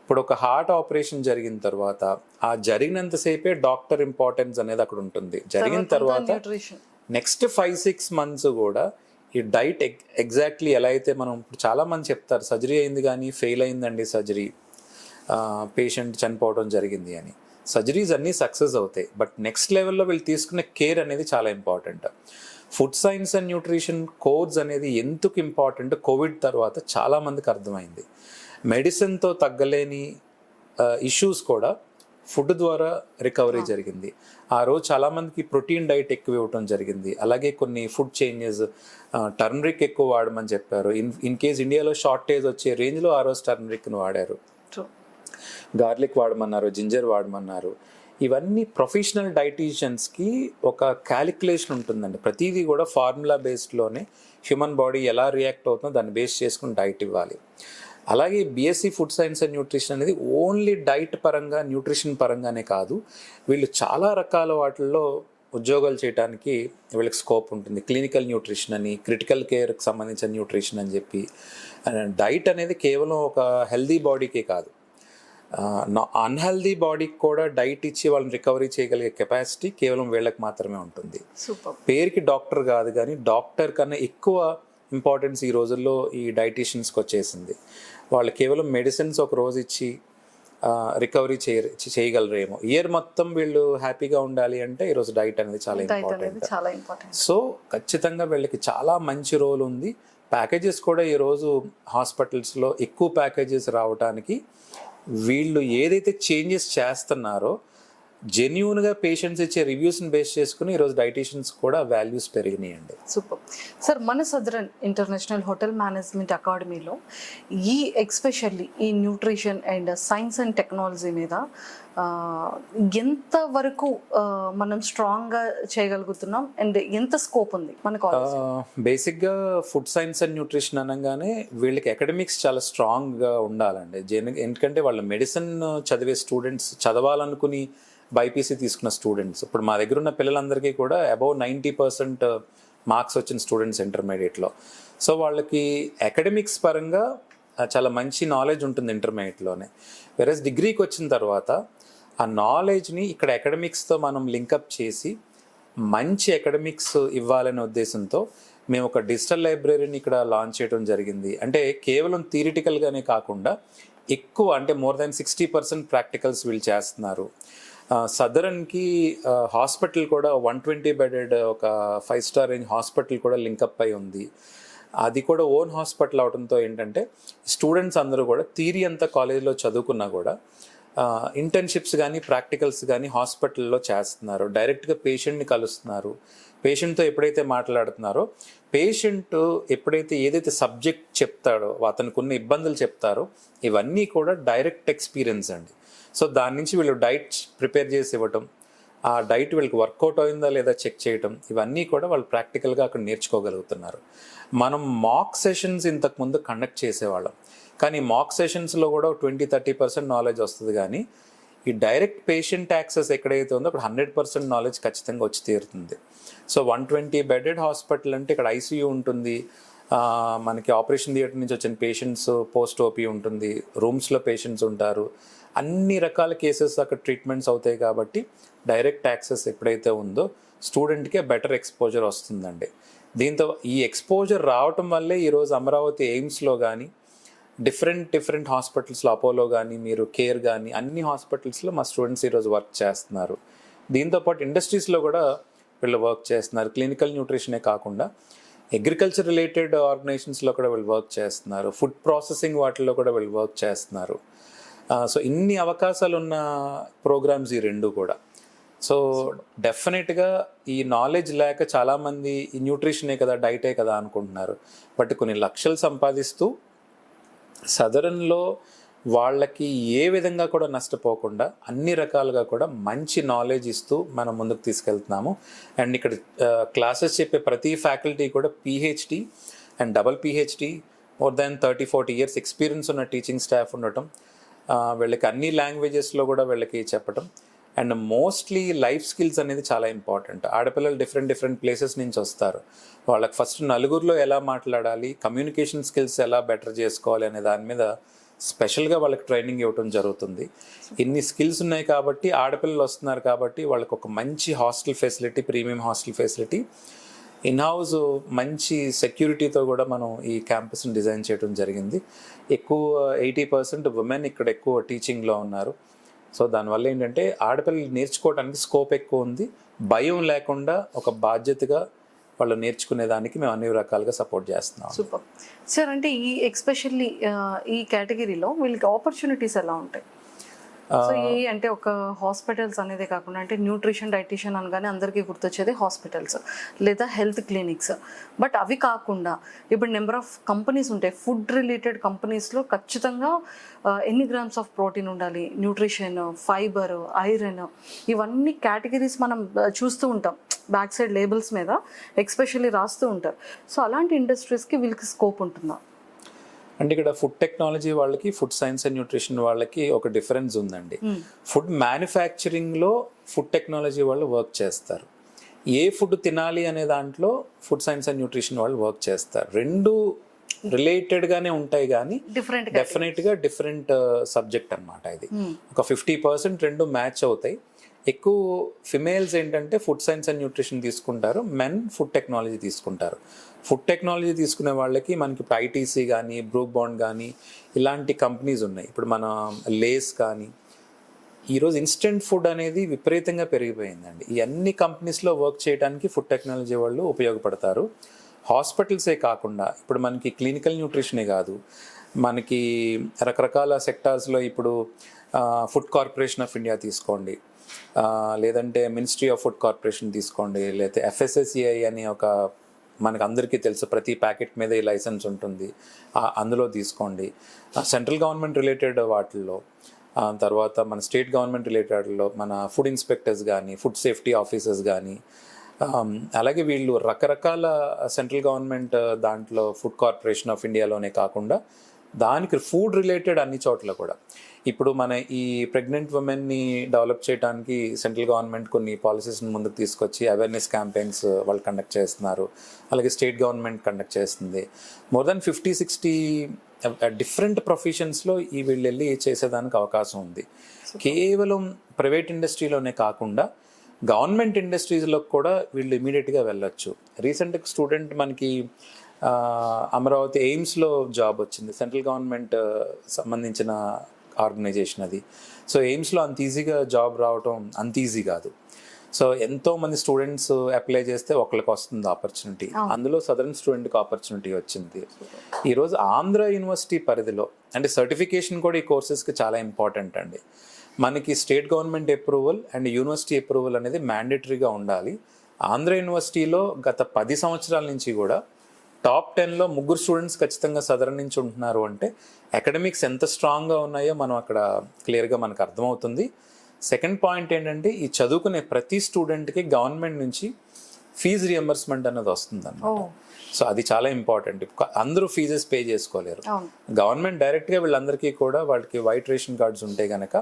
ఇప్పుడు ఒక హార్ట్ ఆపరేషన్ జరిగిన తర్వాత ఆ జరిగినంతసేపే డాక్టర్ ఇంపార్టెన్స్ అనేది అక్కడ ఉంటుంది. జరిగిన తర్వాత నెక్స్ట్ 5-6 months కూడా ఈ డైట్ ఎగ్జాక్ట్లీ ఎలా అయితే మనం ఇప్పుడు చాలామంది చెప్తారు సర్జరీ అయింది కానీ ఫెయిల్ అయిందండి సర్జరీ, పేషెంట్ చనిపోవడం జరిగింది అని. సర్జరీస్ అన్నీ సక్సెస్ అవుతాయి, బట్ నెక్స్ట్ లెవెల్లో వీళ్ళు తీసుకునే కేర్ అనేది చాలా important. Food science and nutrition course అనేది ఎందుకు ఇంపార్టెంట్ కోవిడ్ తర్వాత చాలామందికి అర్థమైంది. మెడిసిన్తో తగ్గలేని ఇష్యూస్ కూడా ఫుడ్ ద్వారా రికవరీ జరిగింది. ఆ రోజు చాలామందికి ప్రోటీన్ డైట్ ఎక్కువ ఇవ్వటం జరిగింది. అలాగే కొన్ని ఫుడ్ చేంజెస్, టర్మరిక్ ఎక్కువ వాడమని చెప్పారు. ఇన్ కేస్ ఇండియాలో షార్టేజ్ వచ్చే రేంజ్లో ఆ రోజు టర్మరిక్ను వాడారు, గార్లిక్ వాడమన్నారు, జింజర్ వాడమన్నారు. ఇవన్నీ ప్రొఫెషనల్ డైటీషియన్స్కి ఒక క్యాలిక్యులేషన్ ఉంటుందండి. ప్రతిదీ కూడా ఫార్ములా బేస్డ్లోనే హ్యూమన్ బాడీ ఎలా రియాక్ట్ అవుతుందో దాన్ని బేస్ చేసుకుని డైట్ ఇవ్వాలి. అలాగే BSc food science and nutrition అనేది ఓన్లీ డైట్ పరంగా న్యూట్రిషన్ పరంగానే కాదు, వీళ్ళు చాలా రకాల వాటిల్లో ఉద్యోగాలు చేయడానికి వీళ్ళకి స్కోప్ ఉంటుంది. క్లినికల్ న్యూట్రిషన్ అని, క్రిటికల్ కేర్కి సంబంధించిన న్యూట్రిషన్ అని చెప్పి. డైట్ అనేది కేవలం ఒక హెల్దీ బాడీకే కాదు, అన్హెల్దీ బాడీకి కూడా డైట్ ఇచ్చి వాళ్ళని రికవరీ చేయగలిగే కెపాసిటీ కేవలం వీళ్ళకి మాత్రమే ఉంటుంది. పేరుకి డాక్టర్ కాదు కానీ డాక్టర్ కన్నా ఎక్కువ ఇంపార్టెన్స్ ఈ రోజుల్లో ఈ డైటీషియన్స్కి వచ్చేసింది. వాళ్ళు కేవలం మెడిసిన్స్ ఒక రోజు ఇచ్చి రికవరీ చేయగలరేమో, ఇయర్ మొత్తం వీళ్ళు హ్యాపీగా ఉండాలి అంటే ఈరోజు డైట్ అనేది చాలా ఇంపార్టెంట్. సో ఖచ్చితంగా వీళ్ళకి చాలా మంచి రోల్ ఉంది. ప్యాకేజెస్ కూడా ఈరోజు హాస్పిటల్స్లో ఎక్కువ ప్యాకేజెస్ రావడానికి వీళ్ళు ఏదైతే చేంజెస్ చేస్తున్నారో జెన్యూన్గా పేషెంట్స్ ఇచ్చే రివ్యూస్ని బేస్ చేసుకుని ఈరోజు డైటీషియన్స్ కూడా వాల్యూస్ పెరిగినాయండి. Super sir. మన సదరన్ ఇంటర్నేషనల్ హోటల్ మేనేజ్మెంట్ అకాడమీలో ఎక్స్పెషల్లీ ఈ nutrition and science and technology మీద ఎంత వరకు మనం స్ట్రాంగ్గా చేయగలుగుతున్నాం అండ్ ఎంత స్కోప్ ఉంది మన కాలేజ్? బేసిక్గా ఫుడ్ సైన్స్ అండ్ న్యూట్రిషన్ అనగానే వీళ్ళకి అకాడమిక్స్ చాలా స్ట్రాంగ్గా ఉండాలండి. ఎందుకంటే వాళ్ళ మెడిసిన్ చదివే స్టూడెంట్స్, చదవాలనుకుని బైపీసీ తీసుకున్న స్టూడెంట్స్, ఇప్పుడు మా దగ్గర ఉన్న పిల్లలందరికీ కూడా అబౌవ్ 90% మార్క్స్ వచ్చిన స్టూడెంట్స్ ఇంటర్మీడియట్లో. సో వాళ్ళకి అకాడమిక్స్ పరంగా చాలా మంచి నాలెడ్జ్ ఉంటుంది ఇంటర్మీడియట్లోనే. వెరస్ డిగ్రీకి వచ్చిన తర్వాత ఆ నాలెడ్జ్ని ఇక్కడ అకాడమిక్స్తో మనం లింకప్ చేసి మంచి అకాడమిక్స్ ఇవ్వాలనే ఉద్దేశంతో మేము ఒక డిజిటల్ లైబ్రరీని ఇక్కడ లాంచ్ చేయడం జరిగింది. అంటే కేవలం థియరిటికల్గానే కాకుండా ఎక్కువ, అంటే మోర్ దాన్ 60% ప్రాక్టికల్స్ వీళ్ళు చేస్తున్నారు. సదరన్కి హాస్పిటల్ కూడా 120 bedded ఒక 5-star రేంజ్ హాస్పిటల్ కూడా లింకప్ అయి ఉంది. అది కూడా ఓన్ హాస్పిటల్ అవడంతో ఏంటంటే స్టూడెంట్స్ అందరూ కూడా థియరీ అంతా కాలేజీలో చదువుకున్నా కూడా ఇంటర్న్షిప్స్ కానీ ప్రాక్టికల్స్ కానీ హాస్పిటల్లో చేస్తున్నారు. డైరెక్ట్గా పేషెంట్ని కలుస్తున్నారు. పేషెంట్తో ఎప్పుడైతే మాట్లాడుతున్నారో, పేషెంట్ ఎప్పుడైతే ఏదైతే సబ్జెక్ట్ చెప్తాడో, అతనికి ఉన్న ఇబ్బందులు చెప్తారో, ఇవన్నీ కూడా డైరెక్ట్ ఎక్స్పీరియన్స్ అండి. సో దాని నుంచి వీళ్ళు డైట్ ప్రిపేర్ చేసి ఇవ్వటం, ఆ డైట్ వీళ్ళకి వర్కౌట్ అయిందా లేదా చెక్ చేయటం, ఇవన్నీ కూడా వాళ్ళు ప్రాక్టికల్గా అక్కడ నేర్చుకోగలుగుతున్నారు. మనం మాక్ సెషన్స్ ఇంతకుముందు కండక్ట్ చేసేవాళ్ళం, కానీ మాక్ సెషన్స్లో కూడా 20-30% నాలెడ్జ్ వస్తుంది. కానీ ఈ డైరెక్ట్ పేషెంట్ యాక్సెస్ ఎక్కడైతే ఉందో అక్కడ 100% నాలెడ్జ్ ఖచ్చితంగా వచ్చి తీరుతుంది. సో 120 bedded హాస్పిటల్ అంటే ఇక్కడ ఐసీయూ ఉంటుంది, మనకి ఆపరేషన్ థియేటర్ నుంచి వచ్చిన పేషెంట్స్ పోస్ట్ ఓపీ ఉంటుంది, రూమ్స్లో పేషెంట్స్ ఉంటారు, అన్ని రకాల కేసెస్ అక్కడ ట్రీట్మెంట్స్ అవుతాయి. కాబట్టి డైరెక్ట్ యాక్సెస్ ఎప్పుడైతే ఉందో స్టూడెంట్కే బెటర్ ఎక్స్పోజర్ వస్తుందండి. దీంతో ఈ ఎక్స్పోజర్ రావటం వల్లే ఈరోజు అమరావతి ఎయిమ్స్లో కానీ డిఫరెంట్ హాస్పిటల్స్లో, అపోలో కానీ, మీరు కేర్ కానీ, అన్ని హాస్పిటల్స్లో మా స్టూడెంట్స్ ఈరోజు వర్క్ చేస్తున్నారు. దీంతోపాటు ఇండస్ట్రీస్లో కూడా వీళ్ళు వర్క్ చేస్తున్నారు. క్లినికల్ న్యూట్రిషనే కాకుండా అగ్రికల్చర్ రిలేటెడ్ ఆర్గనైజేషన్స్లో కూడా వీళ్ళు వర్క్ చేస్తున్నారు, ఫుడ్ ప్రాసెసింగ్ వాటిల్లో కూడా వీళ్ళు వర్క్ చేస్తున్నారు. సో ఇన్ని అవకాశాలు ఉన్న ప్రోగ్రామ్స్ ఈ రెండు కూడా. సో డెఫినెట్గా ఈ నాలెడ్జ్ లేక చాలామంది ఈ న్యూట్రిషనే కదా, డైటే కదా అనుకుంటున్నారు. బట్ కొన్ని లక్షలు సంపాదిస్తూ సదరన్లో వాళ్ళకి ఏ విధంగా కూడా నష్టపోకుండా అన్ని రకాలుగా కూడా మంచి నాలెడ్జ్ ఇస్తూ మనం ముందుకు తీసుకెళ్తున్నాము. అండ్ ఇక్కడ క్లాసెస్ చెప్పే ప్రతి ఫ్యాకల్టీ కూడా PhD and double PhD, more than 30-40 years experience ఉన్న టీచింగ్ స్టాఫ్ ఉండటం, వీళ్ళకి అన్ని లాంగ్వేజెస్లో కూడా వీళ్ళకి చెప్పటం. అండ్ మోస్ట్లీ లైఫ్ స్కిల్స్ అనేది చాలా ఇంపార్టెంట్. ఆడపిల్లలు డిఫరెంట్ ప్లేసెస్ నుంచి వస్తారు. వాళ్ళకి ఫస్ట్ నలుగురిలో ఎలా మాట్లాడాలి, కమ్యూనికేషన్ స్కిల్స్ ఎలా బెటర్ చేసుకోవాలి అనే దాని మీద స్పెషల్గా వాళ్ళకి ట్రైనింగ్ ఇవ్వటం జరుగుతుంది. ఇన్ని స్కిల్స్ ఉన్నాయి కాబట్టి ఆడపిల్లలు వస్తున్నారు కాబట్టి వాళ్ళకి ఒక మంచి hostel facility, premium hostel facility, in house మంచి సెక్యూరిటీతో కూడా మనం ఈ క్యాంపస్ని డిజైన్ చేయడం జరిగింది. ఎక్కువ 80% ఉమెన్ ఇక్కడ ఎక్కువ టీచింగ్లో ఉన్నారు. సో దానివల్ల ఏంటంటే ఆడపిల్లలు నేర్చుకోవడానికి స్కోప్ ఎక్కువ ఉంది. భయం లేకుండా ఒక బాధ్యతగా వాళ్ళు నేర్చుకునేదానికి మేము అన్ని రకాలుగా సపోర్ట్ చేస్తున్నాం. Super sir. అంటే ఈ ఎక్స్పెషల్లీ ఈ కేటగిరీలో వీళ్ళకి ఆపర్చునిటీస్ ఎలా ఉంటాయి? సో ఏ అంటే ఒక హాస్పిటల్స్ అనేదే కాకుండా, అంటే న్యూట్రిషన్ డైటీషియన్ అనగానే అందరికీ గుర్తొచ్చేది హాస్పిటల్స్ లేదా హెల్త్ క్లినిక్స్. బట్ అవి కాకుండా ఇప్పుడు నెంబర్ ఆఫ్ కంపెనీస్ ఉంటాయి. ఫుడ్ రిలేటెడ్ కంపెనీస్లో ఖచ్చితంగా ఎన్ని గ్రామ్స్ ఆఫ్ ప్రోటీన్ ఉండాలి, న్యూట్రిషన్, ఫైబర్, ఐరన్, ఇవన్నీ కేటగిరీస్ మనం చూస్తూ ఉంటాం. బ్యాక్ సైడ్ లేబుల్స్ మీద ఎక్స్పెషల్లీ రాస్తూ ఉంటారు. సో అలాంటి ఇండస్ట్రీస్కి వీళ్ళకి స్కోప్ ఉంటుందా? అంటే ఇక్కడ ఫుడ్ టెక్నాలజీ వాళ్ళకి, ఫుడ్ సైన్స్ అండ్ న్యూట్రిషన్ వాళ్ళకి ఒక డిఫరెన్స్ ఉందండి. ఫుడ్ మ్యానుఫ్యాక్చరింగ్లో ఫుడ్ టెక్నాలజీ వాళ్ళు వర్క్ చేస్తారు. ఏ ఫుడ్ తినాలి అనే దాంట్లో ఫుడ్ సైన్స్ అండ్ న్యూట్రిషన్ వాళ్ళు వర్క్ చేస్తారు. రెండు రిలేటెడ్గానే ఉంటాయి కానీ డెఫినెట్గా డిఫరెంట్ సబ్జెక్ట్ అనమాట. ఇది ఒక 50% రెండు మ్యాచ్ అవుతాయి. ఎక్కువ ఫిమేల్స్ ఏంటంటే ఫుడ్ సైన్స్ అండ్ న్యూట్రిషన్ తీసుకుంటారు, మెన్ ఫుడ్ టెక్నాలజీ తీసుకుంటారు. ఫుడ్ టెక్నాలజీ తీసుకునే వాళ్ళకి మనకి ఇప్పుడు ఐటీసీ కానీ, బ్రూక్ బాండ్ కానీ ఇలాంటి కంపెనీస్ ఉన్నాయి. ఇప్పుడు మన లేస్ కానీ, ఈరోజు ఇన్స్టెంట్ ఫుడ్ అనేది విపరీతంగా పెరిగిపోయిందండి. ఈ అన్ని కంపెనీస్లో వర్క్ చేయడానికి ఫుడ్ టెక్నాలజీ వాళ్ళు ఉపయోగపడతారు. హాస్పిటల్సే కాకుండా ఇప్పుడు మనకి క్లినికల్ న్యూట్రిషనే కాదు, మనకి రకరకాల సెక్టార్స్లో ఇప్పుడు ఫుడ్ కార్పొరేషన్ ఆఫ్ ఇండియా తీసుకోండి, లేదంటే మినిస్ట్రీ ఆఫ్ ఫుడ్ కార్పొరేషన్ తీసుకోండి, లేకపోతే FSSAI అని ఒక మనకు అందరికీ తెలుసు, ప్రతి ప్యాకెట్ మీద ఈ లైసెన్స్ ఉంటుంది, అందులో తీసుకోండి. సెంట్రల్ గవర్నమెంట్ రిలేటెడ్ వాటిల్లో, తర్వాత మన స్టేట్ గవర్నమెంట్ రిలేటెడ్లో మన ఫుడ్ ఇన్స్పెక్టర్స్ కానీ, ఫుడ్ సేఫ్టీ ఆఫీసర్స్ కానీ, అలాగే వీళ్ళు రకరకాల సెంట్రల్ గవర్నమెంట్ దాంట్లో ఫుడ్ కార్పొరేషన్ ఆఫ్ ఇండియాలోనే కాకుండా దానికి ఫుడ్ రిలేటెడ్ అన్ని చోట్ల కూడా ఇప్పుడు మన ఈ ప్రెగ్నెంట్ ఉమెన్ని డెవలప్ చేయడానికి సెంట్రల్ గవర్నమెంట్ కొన్ని పాలసీస్ని ముందుకు తీసుకొచ్చి అవేర్నెస్ క్యాంపెయిన్స్ వాళ్ళు కండక్ట్ చేస్తున్నారు. అలాగే స్టేట్ గవర్నమెంట్ కండక్ట్ చేస్తుంది. మోర్ దాన్ 50-60 డిఫరెంట్ ప్రొఫెషన్స్లో ఈ వీళ్ళు వెళ్ళి చేసేదానికి అవకాశం ఉంది. కేవలం ప్రైవేట్ ఇండస్ట్రీలోనే కాకుండా గవర్నమెంట్ ఇండస్ట్రీస్లో కూడా వీళ్ళు ఇమీడియట్గా వెళ్ళొచ్చు. రీసెంట్ స్టూడెంట్ మనకి అమరావతి ఎయిమ్స్లో జాబ్ వచ్చింది. సెంట్రల్ గవర్నమెంట్ సంబంధించిన ఆర్గనైజేషన్ అది. సో ఎయిమ్స్లో అంత ఈజీగా జాబ్ రావటం అంత ఈజీ కాదు. సో ఎంతోమంది స్టూడెంట్స్ అప్లై చేస్తే ఒకరికి వస్తుంది ఆపర్చునిటీ. అందులో సదరన్ స్టూడెంట్కి ఆపర్చునిటీ వచ్చింది. ఈరోజు ఆంధ్ర యూనివర్సిటీ పరిధిలో అంటే సర్టిఫికేషన్ కూడా ఈ కోర్సెస్కి చాలా ఇంపార్టెంట్ అండి. మనకి state government approval and university approval అనేది మ్యాండేటరీగా ఉండాలి. ఆంధ్ర యూనివర్సిటీలో గత 10 సంవత్సరాల నుంచి కూడా టాప్ 10లో 3 స్టూడెంట్స్ ఖచ్చితంగా సదరన్ నుంచి ఉంటున్నారు. అంటే అకాడమిక్స్ ఎంత స్ట్రాంగ్గా ఉన్నాయో మనం అక్కడ క్లియర్గా మనకు అర్థమవుతుంది. సెకండ్ పాయింట్ ఏంటంటే ఈ చదువుకునే ప్రతి స్టూడెంట్కి గవర్నమెంట్ నుంచి ఫీజు రియంబర్స్మెంట్ అనేది వస్తుందన్నమాట. సో అది చాలా ఇంపార్టెంట్. అందరూ ఫీజెస్ పే చేసుకోలేరు. గవర్నమెంట్ డైరెక్ట్గా వీళ్ళందరికీ కూడా వాళ్ళకి వైట్ రేషన్ కార్డ్స్ ఉంటే కనుక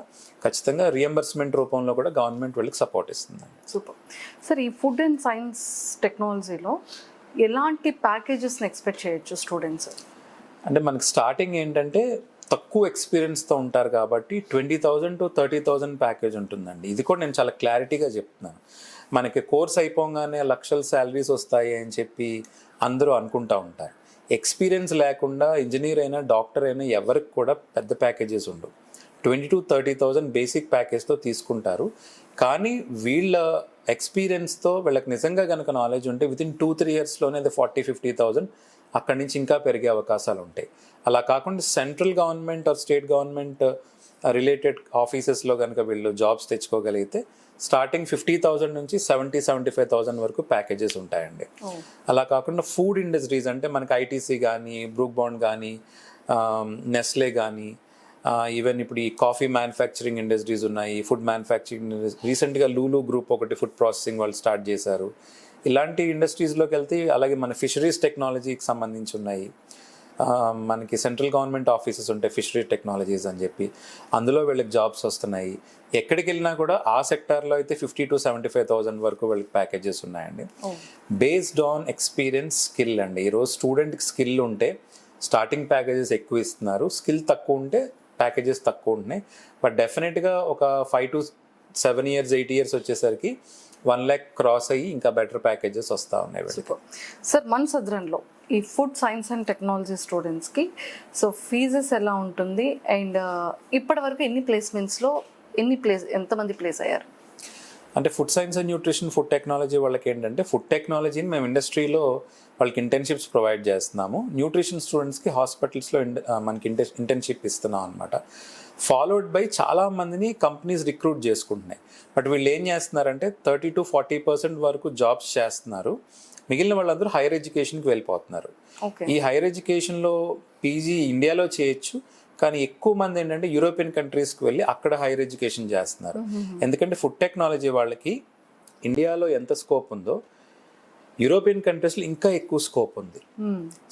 ఖచ్చితంగా రియంబర్స్మెంట్ రూపంలో కూడా గవర్నమెంట్ వాళ్ళకి సపోర్ట్ ఇస్తుంది. Super sir. ఈ ఫుడ్ అండ్ సైన్స్ టెక్నాలజీలో ఎలాంటి ప్యాకేజెస్ని ఎక్స్పెక్ట్ చేయొచ్చు స్టూడెంట్స్? అంటే మనకి స్టార్టింగ్ ఏంటంటే తక్కువ ఎక్స్పీరియన్స్తో ఉంటారు కాబట్టి 20,000 to 30,000 ప్యాకేజ్ ఉంటుందండి. ఇది కూడా నేను చాలా క్లారిటీగా చెప్తున్నాను. మనకి కోర్స్ అయిపోగానే లక్షల శాలరీస్ వస్తాయి అని చెప్పి అందరూ అనుకుంటూ ఉంటారు. ఎక్స్పీరియన్స్ లేకుండా ఇంజనీర్ అయినా డాక్టర్ అయినా ఎవరికి కూడా పెద్ద ప్యాకేజెస్ ఉండవు. 20,000 to 30,000 బేసిక్ ప్యాకేజ్తో తీసుకుంటారు. కానీ వీళ్ళ ఎక్స్పీరియన్స్తో వీళ్ళకి నిజంగా కనుక నాలెడ్జ్ ఉంటే వితిన్ 2-3 ఇయర్స్లోనే అది 40,000-50,000 అక్కడి నుంచి ఇంకా పెరిగే అవకాశాలు ఉంటాయి. అలా కాకుండా central government or state government related ఆఫీసెస్లో కనుక వీళ్ళు జాబ్స్ తెచ్చుకోగలిగితే స్టార్టింగ్ 50,000 నుంచి 70,000-75,000 వరకు ప్యాకేజెస్ ఉంటాయండి. అలా కాకుండా ఫుడ్ ఇండస్ట్రీస్ అంటే మనకి ఐటీసీ కానీ, బ్రూక్ బాండ్ కానీ, నెస్లే కానీ, ఈవెన్ ఇప్పుడు ఈ కాఫీ మ్యానుఫ్యాక్చరింగ్ ఇండస్ట్రీస్ ఉన్నాయి, ఫుడ్ మ్యానుఫ్యాక్చరింగ్ రీసెంట్గా లూలు గ్రూప్ ఒకటి ఫుడ్ ప్రాసెసింగ్ వాళ్ళు స్టార్ట్ చేశారు. ఇలాంటి ఇండస్ట్రీస్లోకి వెళ్తే అలాగే మన ఫిషరీస్ టెక్నాలజీకి సంబంధించి ఉన్నాయి. మనకి సెంట్రల్ గవర్నమెంట్ ఆఫీసెస్ ఉంటాయి ఫిషరీ టెక్నాలజీస్ అని చెప్పి, అందులో వీళ్ళకి జాబ్స్ వస్తున్నాయి. ఎక్కడికి వెళ్ళినా కూడా ఆ సెక్టార్లో అయితే 50,000-75,000 వరకు వీళ్ళకి ప్యాకేజెస్ ఉన్నాయండి. బేస్డ్ ఆన్ ఎక్స్పీరియన్స్, స్కిల్ అండి. ఈరోజు స్టూడెంట్కి స్కిల్ ఉంటే స్టార్టింగ్ ప్యాకేజెస్ ఎక్కువ ఇస్తున్నారు, స్కిల్ తక్కువ ఉంటే ప్యాకేజెస్ తక్కువ ఉంటున్నాయి. బట్ డెఫినెట్గా ఒక 5 to 7 years 8 years వచ్చేసరికి 1 lakh క్రాస్ అయ్యి ఇంకా బెటర్ ప్యాకేజెస్ వస్తూ ఉన్నాయి. సార్, మన సదరన్లో ఈ ఫుడ్ సైన్స్ అండ్ టెక్నాలజీ స్టూడెంట్స్కి సో ఫీజెస్ ఎలా ఉంటుంది అండ్ ఇప్పటి వరకు ఎన్ని ప్లేస్మెంట్స్లో ఎంతమంది ప్లేస్ అయ్యారు? అంటే food science and nutrition, food technology వాళ్ళకి ఏంటంటే ఫుడ్ టెక్నాలజీని మేము ఇండస్ట్రీలో వాళ్ళకి ఇంటర్న్షిప్స్ ప్రొవైడ్ చేస్తున్నాము. న్యూట్రిషన్ స్టూడెంట్స్కి హాస్పిటల్స్లో మనకి ఇంటర్న్షిప్ ఇస్తున్నాం అనమాట. ఫాలోడ్ బై చాలామందిని కంపెనీస్ రిక్రూట్ చేసుకుంటున్నాయి. బట్ వీళ్ళు ఏం చేస్తున్నారంటే 30-40% వరకు జాబ్స్ చేస్తున్నారు, మిగిలిన వాళ్ళందరూ హైయర్ ఎడ్యుకేషన్కి వెళ్ళిపోతున్నారు. ఈ హైయర్ ఎడ్యుకేషన్లో పీజీ ఇండియాలో చేయొచ్చు, కానీ ఎక్కువ మంది ఏంటంటే యూరోపియన్ కంట్రీస్కి వెళ్ళి అక్కడ హైయర్ ఎడ్యుకేషన్ చేస్తున్నారు. ఎందుకంటే ఫుడ్ టెక్నాలజీ వాళ్ళకి ఇండియాలో ఎంత స్కోప్ ఉందో యూరోపియన్ కంట్రీస్లో ఇంకా ఎక్కువ స్కోప్ ఉంది.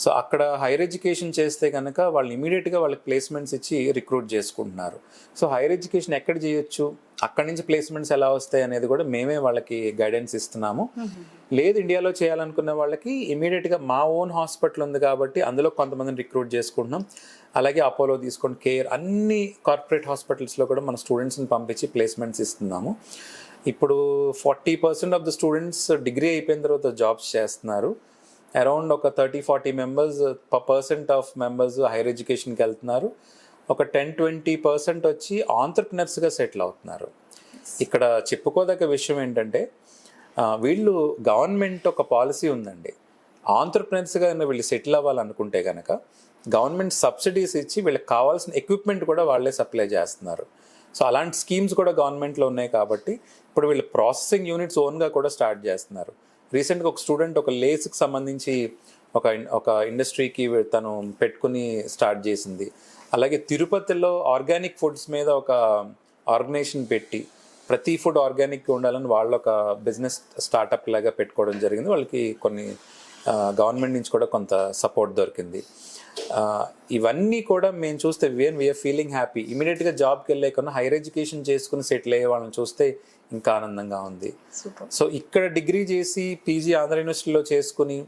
సో అక్కడ హైయర్ ఎడ్యుకేషన్ చేస్తే కనుక వాళ్ళు ఇమీడియట్గా వాళ్ళకి ప్లేస్మెంట్స్ ఇచ్చి రిక్రూట్ చేసుకుంటున్నారు. సో హైయర్ ఎడ్యుకేషన్ ఎక్కడ చేయొచ్చు, అక్కడి నుంచి ప్లేస్మెంట్స్ ఎలా వస్తాయి అనేది కూడా మేమే వాళ్ళకి గైడెన్స్ ఇస్తున్నాము. లేదు ఇండియాలో చేయాలనుకున్న వాళ్ళకి ఇమీడియట్గా మా ఓన్ హాస్పిటల్ ఉంది కాబట్టి అందులో కొంతమందిని రిక్రూట్ చేసుకుంటున్నాం. అలాగే అపోలో తీసుకోండి, కేర్, అన్ని కార్పొరేట్ హాస్పిటల్స్లో కూడా మన స్టూడెంట్స్ని పంపించి ప్లేస్మెంట్స్ ఇస్తున్నాము. ఇప్పుడు 40% ఆఫ్ ద స్టూడెంట్స్ డిగ్రీ అయిపోయిన తర్వాత జాబ్స్ చేస్తున్నారు. అరౌండ్ ఒక 30-40 మెంబర్స్ % ఆఫ్ మెంబర్స్ హైయర్ ఎడ్యుకేషన్కి వెళ్తున్నారు. ఒక 10-20% వచ్చి ఆంటర్ప్రినర్స్గా సెటిల్ అవుతున్నారు. ఇక్కడ చెప్పుకోదగ్గ విషయం ఏంటంటే వీళ్ళు గవర్నమెంట్ ఒక పాలసీ ఉందండి, ఆంటర్ప్రినర్స్గా వీళ్ళు సెటిల్ అవ్వాలనుకుంటే కనుక గవర్నమెంట్ సబ్సిడీస్ ఇచ్చి వీళ్ళకి కావాల్సిన ఎక్విప్మెంట్ కూడా వాళ్ళే సప్లై చేస్తున్నారు. సో అలాంటి స్కీమ్స్ కూడా గవర్నమెంట్లో ఉన్నాయి కాబట్టి ఇప్పుడు వీళ్ళు ప్రాసెసింగ్ యూనిట్స్ ఓన్గా కూడా స్టార్ట్ చేస్తున్నారు. రీసెంట్గా ఒక స్టూడెంట్ ఒక లేస్కి సంబంధించి ఒక ఇండస్ట్రీకి తను పెట్టుకుని స్టార్ట్ చేసింది. అలాగే తిరుపతిలో ఆర్గానిక్ ఫుడ్స్ మీద ఒక ఆర్గనైజేషన్ పెట్టి ప్రతి ఫుడ్ ఆర్గానిక్గా ఉండాలని వాళ్ళు ఒక బిజినెస్ స్టార్టప్ లాగా పెట్టుకోవడం జరిగింది. వాళ్ళకి కొన్ని గవర్నమెంట్ నుంచి కూడా కొంత సపోర్ట్ దొరికింది. ఇవన్నీ కూడా మేము చూస్తే వీఆర్ ఫీలింగ్ హ్యాపీ. ఇమీడియట్గా జాబ్కి వెళ్ళే కన్నా హైయర్ ఎడ్యుకేషన్ చేసుకుని సెటిల్ అయ్యే వాళ్ళని చూస్తే ఇంకా ఆనందంగా ఉంది. సో ఇక్కడ డిగ్రీ చేసి పీజీ ఆంధ్ర యూనివర్సిటీలో చేసుకుని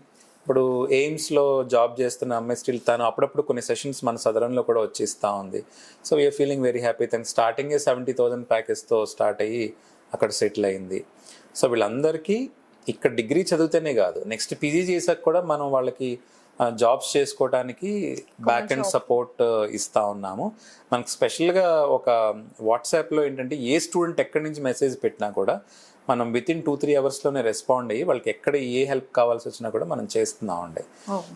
ఇప్పుడు ఎయిమ్స్లో జాబ్ చేస్తున్న అమ్మాయి స్టిల్ తను అప్పుడప్పుడు కొన్ని సెషన్స్ మన సదరన్లో కూడా వచ్చి ఇస్తూ ఉంది. So we are feeling very happy. తను స్టార్టింగే 70,000 ప్యాకేజ్తో స్టార్ట్ అయ్యి అక్కడ సెటిల్ అయింది. సో వీళ్ళందరికీ ఇక్కడ డిగ్రీ చదివితేనే కాదు, నెక్స్ట్ పీజీ చేసాక కూడా మనం వాళ్ళకి జాబ్స్ చేసుకోవడానికి బ్యాక్ అండ్ సపోర్ట్ ఇస్తూ ఉన్నాము. మనకు స్పెషల్గా ఒక వాట్సాప్లో ఏంటంటే ఏ స్టూడెంట్ ఎక్కడి నుంచి మెసేజ్ పెట్టినా కూడా మనం వితిన్ 2-3 అవర్స్లోనే రెస్పాండ్ అయ్యి వాళ్ళకి ఎక్కడ ఏ హెల్ప్ కావాల్సి వచ్చినా కూడా మనం చేస్తున్నామండి.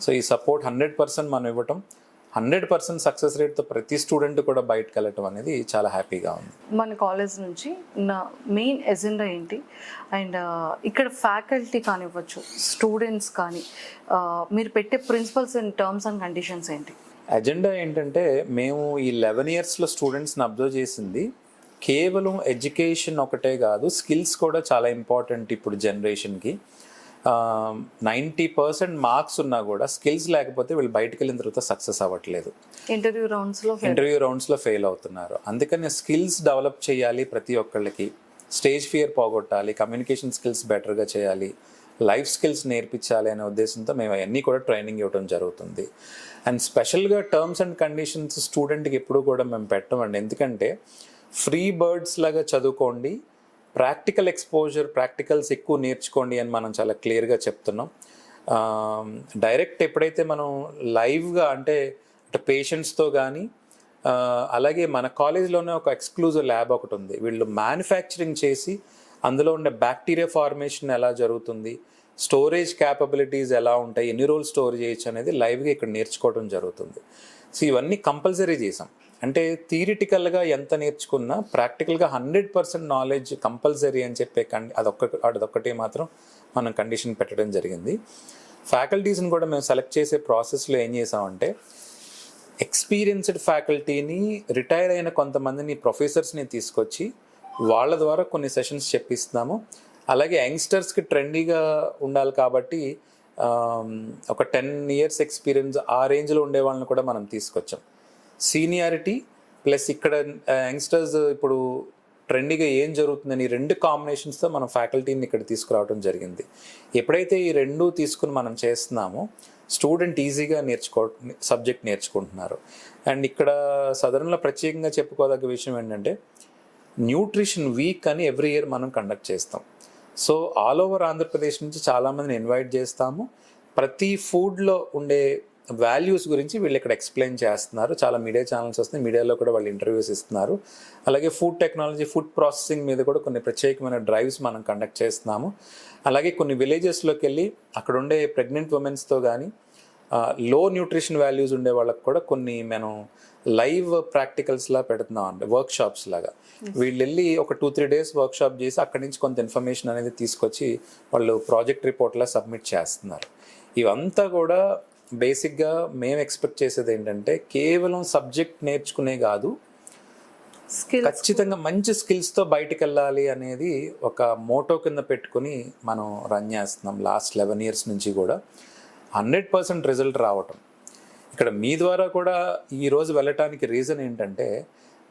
సో ఈ సపోర్ట్ 100% మనం ఇవ్వటం, 100% సక్సెస్ రేట్తో ప్రతి స్టూడెంట్ కూడా బయటకు వెళ్ళటం అనేది చాలా హ్యాపీగా ఉంది. మన కాలేజ్ నుంచి నా మెయిన్ ఎజెండా ఏంటి అండ్ ఇక్కడ ఫ్యాకల్టీ కానివ్వచ్చు, స్టూడెంట్స్ కానీ మీరు పెట్టే principles and terms and conditions ఏంటి? ఎజెండా ఏంటంటే మేము ఈ 11 ఇయర్స్లో స్టూడెంట్స్ని అబ్జర్వ్ చేసింది కేవలం ఎడ్యుకేషన్ ఒకటే కాదు, స్కిల్స్ కూడా చాలా ఇంపార్టెంట్. ఇప్పుడు జనరేషన్కి 90% మార్క్స్ ఉన్నా కూడా స్కిల్స్ లేకపోతే వీళ్ళు బయటకు వెళ్ళిన తర్వాత సక్సెస్ అవ్వట్లేదు, ఇంటర్వ్యూ రౌండ్స్లో ఫెయిల్ అవుతున్నారు. అందుకని స్కిల్స్ డెవలప్ చేయాలి ప్రతి ఒక్కళ్ళకి. స్టేజ్ ఫియర్ పోగొట్టాలి, కమ్యూనికేషన్ స్కిల్స్ బెటర్గా చేయాలి, లైఫ్ స్కిల్స్ నేర్పించాలి అనే ఉద్దేశంతో మేము అవన్నీ కూడా ట్రైనింగ్ ఇవ్వడం జరుగుతుంది. అండ్ స్పెషల్గా టర్మ్స్ అండ్ కండిషన్స్ స్టూడెంట్కి ఎప్పుడు కూడా మేము పెట్టమండి. ఎందుకంటే ఫ్రీ బర్డ్స్ లాగా చదువుకోండి, ప్రాక్టికల్ ఎక్స్పోజర్, ప్రాక్టికల్స్ ఎక్కువ నేర్చుకోండి అని మనం చాలా క్లియర్గా చెప్తున్నాం. డైరెక్ట్ ఎప్పుడైతే మనం లైవ్గా అంటే పేషెంట్స్తో కానీ అలాగే మన కాలేజ్లోనే ఒక ఎక్స్క్లూజివ్ ల్యాబ్ ఒకటి ఉంది. వీళ్ళు మ్యానుఫ్యాక్చరింగ్ చేసి అందులో ఉండే బ్యాక్టీరియా ఫార్మేషన్ ఎలా జరుగుతుంది, స్టోరేజ్ క్యాపబిలిటీస్ ఎలా ఉంటాయి, ఎన్ని రోజులు స్టోర్ చేయొచ్చు అనేది లైవ్గా ఇక్కడ నేర్చుకోవడం జరుగుతుంది. సో ఇవన్నీ కంపల్సరీ చేసాం. అంటే థియరిటికల్గా ఎంత నేర్చుకున్నా ప్రాక్టికల్గా 100% నాలెడ్జ్ కంపల్సరీ అని చెప్పే అదొక్కటి మాత్రం మనం కండిషన్ పెట్టడం జరిగింది. ఫ్యాకల్టీస్ని కూడా మేము సెలెక్ట్ చేసే ప్రాసెస్లో ఏం చేసామంటే ఎక్స్పీరియన్స్డ్ ఫ్యాకల్టీని, రిటైర్ అయిన కొంతమందిని ప్రొఫెసర్స్ని తీసుకొచ్చి వాళ్ళ ద్వారా కొన్ని సెషన్స్ చెప్పిస్తున్నాము. అలాగే యంగ్స్టర్స్కి ట్రెండీగా ఉండాలి కాబట్టి ఒక 10 years ఎక్స్పీరియన్స్ ఆ రేంజ్లో ఉండే వాళ్ళని కూడా మనం తీసుకొచ్చాం. సీనియారిటీ ప్లస్ ఇక్కడ యంగ్స్టర్స్ ఇప్పుడు ట్రెండీగా ఏం జరుగుతుందని 2 కాంబినేషన్స్తో మనం ఫ్యాకల్టీని ఇక్కడ తీసుకురావడం జరిగింది. ఎప్పుడైతే ఈ 2 తీసుకుని మనం చేస్తున్నామో స్టూడెంట్ ఈజీగా సబ్జెక్ట్ నేర్చుకుంటున్నారు. అండ్ ఇక్కడ సదరన్లో ప్రత్యేకంగా చెప్పుకోదగ్గ విషయం ఏంటంటే న్యూట్రిషన్ వీక్ అని ఎవ్రీ ఇయర్ మనం కండక్ట్ చేస్తాం. సో ఆల్ ఓవర్ ఆంధ్రప్రదేశ్ నుంచి చాలామందిని ఇన్వైట్ చేస్తాము. ప్రతి ఫుడ్లో ఉండే వాల్యూస్ గురించి వీళ్ళు ఇక్కడ ఎక్స్ప్లెయిన్ చేస్తున్నారు. చాలా మీడియా ఛానల్స్ వస్తున్నాయి, మీడియాలో కూడా వాళ్ళు ఇంటర్వ్యూస్ ఇస్తున్నారు. అలాగే ఫుడ్ టెక్నాలజీ, ఫుడ్ ప్రాసెసింగ్ మీద కూడా కొన్ని ప్రత్యేకమైన డ్రైవ్స్ మనం కండక్ట్ చేస్తున్నాము. అలాగే కొన్ని విలేజెస్లోకి వెళ్ళి అక్కడ ఉండే ప్రెగ్నెంట్ ఉమెన్స్తో కానీ లో న్యూట్రిషన్ వాల్యూస్ ఉండే వాళ్ళకి కూడా కొన్ని మనం లైవ్ ప్రాక్టికల్స్లా పెడుతున్నాం అంటే వర్క్షాప్స్ లాగా. వీళ్ళు వెళ్ళి ఒక 2-3 days వర్క్షాప్ చేసి అక్కడి నుంచి కొంత ఇన్ఫర్మేషన్ అనేది తీసుకొచ్చి వాళ్ళు ప్రాజెక్ట్ రిపోర్ట్లా సబ్మిట్ చేస్తున్నారు. ఇవంతా కూడా బేసిక్గా మేము ఎక్స్పెక్ట్ చేసేది ఏంటంటే కేవలం సబ్జెక్ట్ నేర్చుకునే కాదు, ఖచ్చితంగా మంచి స్కిల్స్తో బయటికి వెళ్ళాలి అనేది ఒక మోటో కింద పెట్టుకుని మనం రన్ చేస్తున్నాం. లాస్ట్ 11 years నుంచి కూడా 100% రిజల్ట్ రావటం. ఇక్కడ మీ ద్వారా కూడా ఈరోజు వెళ్ళటానికి రీజన్ ఏంటంటే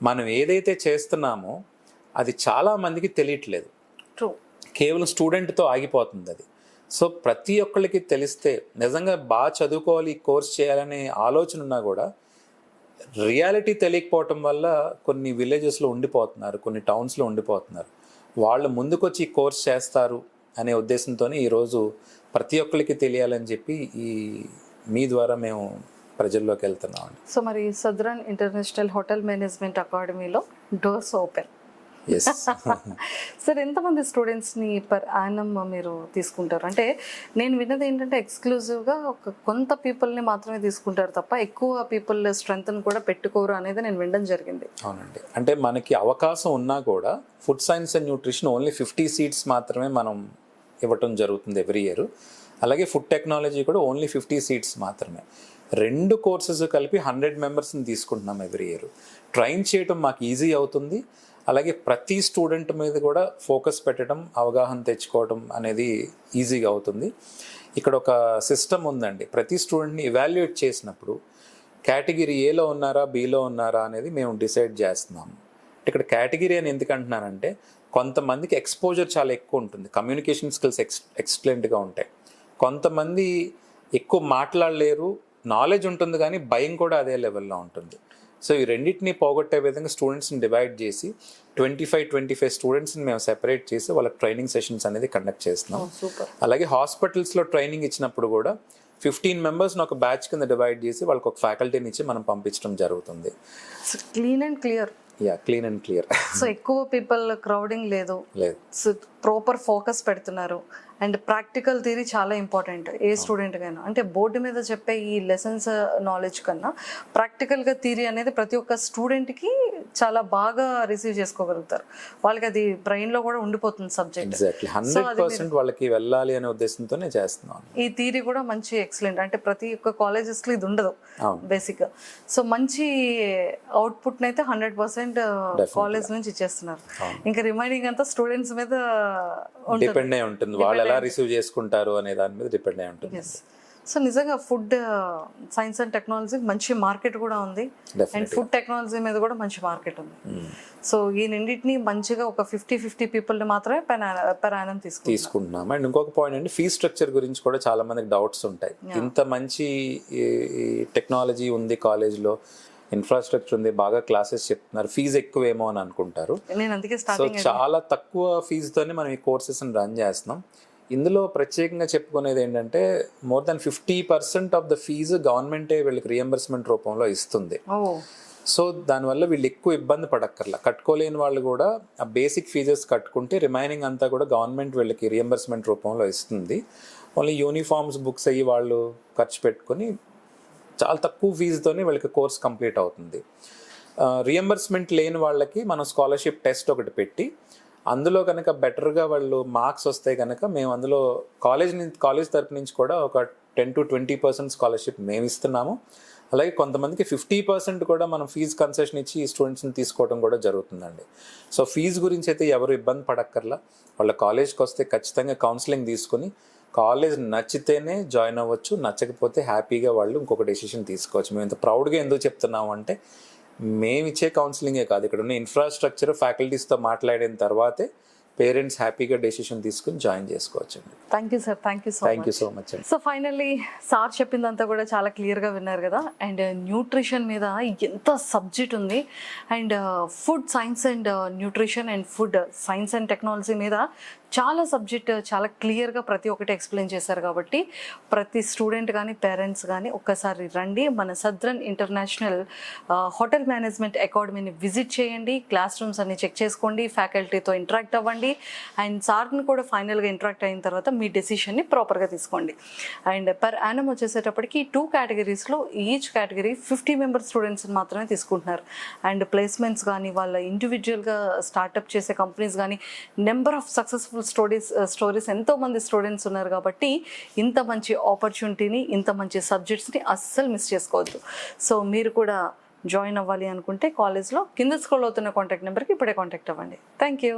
మనం ఏదైతే చేస్తున్నామో అది చాలామందికి తెలియట్లేదు. కేవలం స్టూడెంట్తో ఆగిపోతుంది అది. సో ప్రతి ఒక్కళ్ళకి తెలిస్తే నిజంగా బాగా చదువుకోవాలి, ఈ కోర్స్ చేయాలనే ఆలోచన ఉన్నా కూడా రియాలిటీ తెలియకపోవటం వల్ల కొన్ని విలేజెస్లో ఉండిపోతున్నారు, కొన్ని టౌన్స్లో ఉండిపోతున్నారు. వాళ్ళు ముందుకొచ్చి ఈ కోర్స్ చేస్తారు అనే ఉద్దేశంతోనే ఈరోజు ప్రతి ఒక్కరికి తెలియాలని చెప్పి మీ ద్వారా మేము ప్రజల్లోకి వెళ్తున్నాం. సో మరి సదరన్ ఇంటర్నేషనల్ హోటల్ మేనేజ్మెంట్ అకాడమీలో డోర్స్ ఓపెన్. సార్ ఎంతమంది స్టూడెంట్స్ని పర్ యానం మీరు తీసుకుంటారు? అంటే నేను విన్నది ఏంటంటే ఎక్స్క్లూజివ్గా ఒక కొంత పీపుల్ని మాత్రమే తీసుకుంటారు తప్ప ఎక్కువ పీపుల్ స్ట్రెంగ్త్ని కూడా పెట్టుకోరు అనేది నేను వినడం జరిగింది. అవునండి. అంటే మనకి అవకాశం ఉన్నా కూడా food science and nutrition only 50 seats మాత్రమే మనం ఇవ్వటం జరుగుతుంది ఎవ్రీ ఇయర్. అలాగే ఫుడ్ టెక్నాలజీ కూడా ఓన్లీ 50 seats మాత్రమే. 2 కోర్సెస్ కలిపి 100 members-ని తీసుకుంటున్నాం ఎవ్రీ ఇయర్. ట్రైన్ చేయటం మాకు ఈజీ అవుతుంది. అలాగే ప్రతి స్టూడెంట్ మీద కూడా ఫోకస్ పెట్టడం, అవగాహన తెచ్చుకోవడం అనేది ఈజీగా అవుతుంది. ఇక్కడ ఒక సిస్టమ్ ఉందండి. ప్రతి స్టూడెంట్ని ఇవాల్యుయేట్ చేసినప్పుడు కేటగిరీ ఏలో ఉన్నారా, బిలో ఉన్నారా అనేది మేము డిసైడ్ చేస్తున్నాము. ఇక్కడ కేటగిరీ అని ఎందుకు అంటున్నానంటే కొంతమందికి ఎక్స్పోజర్ చాలా ఎక్కువ ఉంటుంది, కమ్యూనికేషన్ స్కిల్స్ ఎక్సలెంట్గా ఉంటాయి. కొంతమంది ఎక్కువ మాట్లాడలేరు, నాలెడ్జ్ ఉంటుంది కానీ భయం కూడా అదే లెవెల్లో ఉంటుంది. సో ఈ రెండింటిని పోగొట్టే విధంగా స్టూడెంట్స్ని డివైడ్ చేసి 25 స్టూడెంట్స్ని మేము సెపరేట్ చేసి వాళ్ళకి ట్రైనింగ్ సెషన్స్ అనేది కండక్ట్ చేస్తున్నాం. అలాగే హాస్పిటల్స్లో ట్రైనింగ్ ఇచ్చినప్పుడు కూడా 15 members-ని ఒక బ్యాచ్ కింద డివైడ్ చేసి వాళ్ళకి ఒక ఫ్యాకల్టీని ఇచ్చి మనం పంపించడం జరుగుతుంది. Clean and clear. Clean and clear. So ఎక్కువ పీపుల్ క్రౌడింగ్ లేదు, సో ప్రాపర్ ఫోకస్ పెడుతున్నారు. అండ్ ప్రాక్టికల్ థియరీ చాలా ఇంపార్టెంట్ ఏ స్టూడెంట్కైనా. అంటే బోర్డు మీద చెప్పే ఈ లెసన్స్ నాలెడ్జ్ కన్నా ప్రాక్టికల్గా థియరీ అనేది ప్రతి ఒక్క స్టూడెంట్కి చాలా బాగా రిసీవ్ చేసుకోగలుగుతారు. వాళ్ళకి అది బ్రెయిన్లో కూడా ఉండిపోతుంది సబ్జెక్ట్. 100% వాళ్ళకి వెళ్ళాలి అనే ఉద్దేశంతోనే చేస్తున్నాం. ఈ థియరీ కూడా మంచి ఎక్సలెంట్. అంటే ప్రతి ఒక్క కాలేజెస్లో ఇది ఉండదు బేసిక్గా. సో మంచి అవుట్పుట్ని అయితే 100% కాలేజ్ నుంచి ఇచ్చేస్తున్నారు. ఇంకా రిమైనింగ్ అంతా స్టూడెంట్స్ మీద డిపెండ్ అయి ఉంటుంది, వాళ్ళు ఎలా రిసీవ్ చేసుకుంటారు అనే దాని మీద డిపెండ్ అయి ఉంటుంది. సో నిజంగా ఫుడ్ సైన్స్ అండ్ టెక్నాలజీ మంచి మార్కెట్ కూడా ఉంది, అండ్ ఫుడ్ టెక్నాలజీ మీద కూడా మంచి మార్కెట్ ఉంది. సో ఈ రెండింటిని మంచిగా ఒక 50 పీపుల్ని మాత్రమే పెర్ యానం తీసుకుంటున్నాం. అండ్ ఇంకొక పాయింట్ అంటే ఫీ స్ట్రక్చర్ గురించి కూడా చాలా మందికి డౌట్స్ ఉంటాయి. ఇంత మంచి టెక్నాలజీ ఉంది కాలేజ్లో, ఇన్ఫ్రాస్ట్రక్చర్ ఉంది, బాగా క్లాసెస్ చెప్తున్నారు, ఫీజు ఎక్కువేమో అని అనుకుంటారు. సో చాలా తక్కువ ఫీజుతోనే మనం ఈ కోర్సెస్ని రన్ చేస్తున్నాం. ఇందులో ప్రత్యేకంగా చెప్పుకునేది ఏంటంటే more than 50% of the fee గవర్నమెంటే వీళ్ళకి రియంబర్స్మెంట్ రూపంలో ఇస్తుంది. సో దానివల్ల వీళ్ళు ఎక్కువ ఇబ్బంది పడక్కర్లా. కట్టుకోలేని వాళ్ళు కూడా ఆ బేసిక్ ఫీజెస్ కట్టుకుంటే రిమైనింగ్ అంతా కూడా గవర్నమెంట్ వీళ్ళకి రియంబర్స్మెంట్ రూపంలో ఇస్తుంది. ఓన్లీ యూనిఫామ్స్, బుక్స్ అయ్యి వాళ్ళు ఖర్చు పెట్టుకొని చాలా తక్కువ ఫీజుతోనే వీళ్ళకి కోర్స్ కంప్లీట్ అవుతుంది. రియంబర్స్మెంట్ లేని వాళ్ళకి మనం స్కాలర్షిప్ టెస్ట్ ఒకటి పెట్టి అందులో కనుక బెటర్గా వాళ్ళు మార్క్స్ వస్తే కనుక మేము అందులో కాలేజ్ తరపు నుంచి కూడా ఒక 10 to 20% స్కాలర్షిప్ మేము ఇస్తున్నాము. అలాగే కొంతమందికి 50% కూడా మనం ఫీజు కన్సెషన్ ఇచ్చి ఈ స్టూడెంట్స్ని తీసుకోవడం కూడా జరుగుతుందండి. సో ఫీజు గురించి అయితే ఎవరు ఇబ్బంది పడక్కర్లా. వాళ్ళ కాలేజ్కి వస్తే ఖచ్చితంగా కౌన్సిలింగ్ తీసుకుని కాలేజ్ నచ్చితేనే జాయిన్ అవ్వచ్చు, నచ్చకపోతే హ్యాపీగా వాళ్ళు ఇంకొక డెసిషన్ తీసుకోవచ్చు. మేము ఇంత ప్రౌడ్గా ఎందుకు చెప్తున్నాము అంటే మేము ఇచ్చే కౌన్సిలింగే కాదు, ఇక్కడ ఉన్న ఇన్ఫ్రాస్ట్రక్చర్ ఫ్యాకల్టీస్తో మాట్లాడిన తర్వాతే పేరెంట్స్ హ్యాపీగా డెసిషన్ తీసుకుని జాయిన్ చేసుకోవచ్చు అండి. Thank you sir, thank you so much అండి. సో ఫైనల్లీ సార్ చెప్పిందంతా కూడా చాలా క్లియర్గా విన్నారు కదా. అండ్ న్యూట్రిషన్ మీద ఎంత సబ్జెక్ట్ ఉంది, and food science and nutrition and food science and technology మీద చాలా సబ్జెక్ట్ చాలా క్లియర్గా ప్రతి ఒక్కటి ఎక్స్ప్లెయిన్ చేశారు. కాబట్టి ప్రతి స్టూడెంట్ కానీ పేరెంట్స్ కానీ ఒక్కసారి రండి, మన సదరన్ ఇంటర్నేషనల్ హోటల్ మేనేజ్మెంట్ అకాడమీని విజిట్ చేయండి, క్లాస్ రూమ్స్ అన్ని చెక్ చేసుకోండి, ఫ్యాకల్టీతో ఇంటరాక్ట్ అవ్వండి, అండ్ సార్ని కూడా ఫైనల్గా ఇంటరాక్ట్ అయిన తర్వాత మీ డెసిషన్ని ప్రాపర్గా తీసుకోండి. అండ్ పర్ యానం వచ్చేసేటప్పటికి 2 కేటగిరీస్లో ఈచ్ కేటగిరీ 50 మెంబర్ స్టూడెంట్స్ని మాత్రమే తీసుకుంటున్నారు. అండ్ ప్లేస్మెంట్స్ కానీ వాళ్ళ ఇండివిజువల్గా స్టార్టప్ చేసే కంపెనీస్ కానీ నెంబర్ ఆఫ్ సక్సెస్ఫుల్ స్టోరీస్ ఎంతోమంది స్టూడెంట్స్ ఉన్నారు. కాబట్టి ఇంత మంచి ఆపర్చునిటీని, ఇంత మంచి సబ్జెక్ట్స్ని అస్సలు మిస్ చేసుకోవద్దు. సో మీరు కూడా జాయిన్ అవ్వాలి అనుకుంటే కాలేజ్లో కింద స్క్రోల్ అవుతున్న కాంటాక్ట్ నెంబర్కి ఇప్పుడే కాంటాక్ట్ అవ్వండి. Thank you.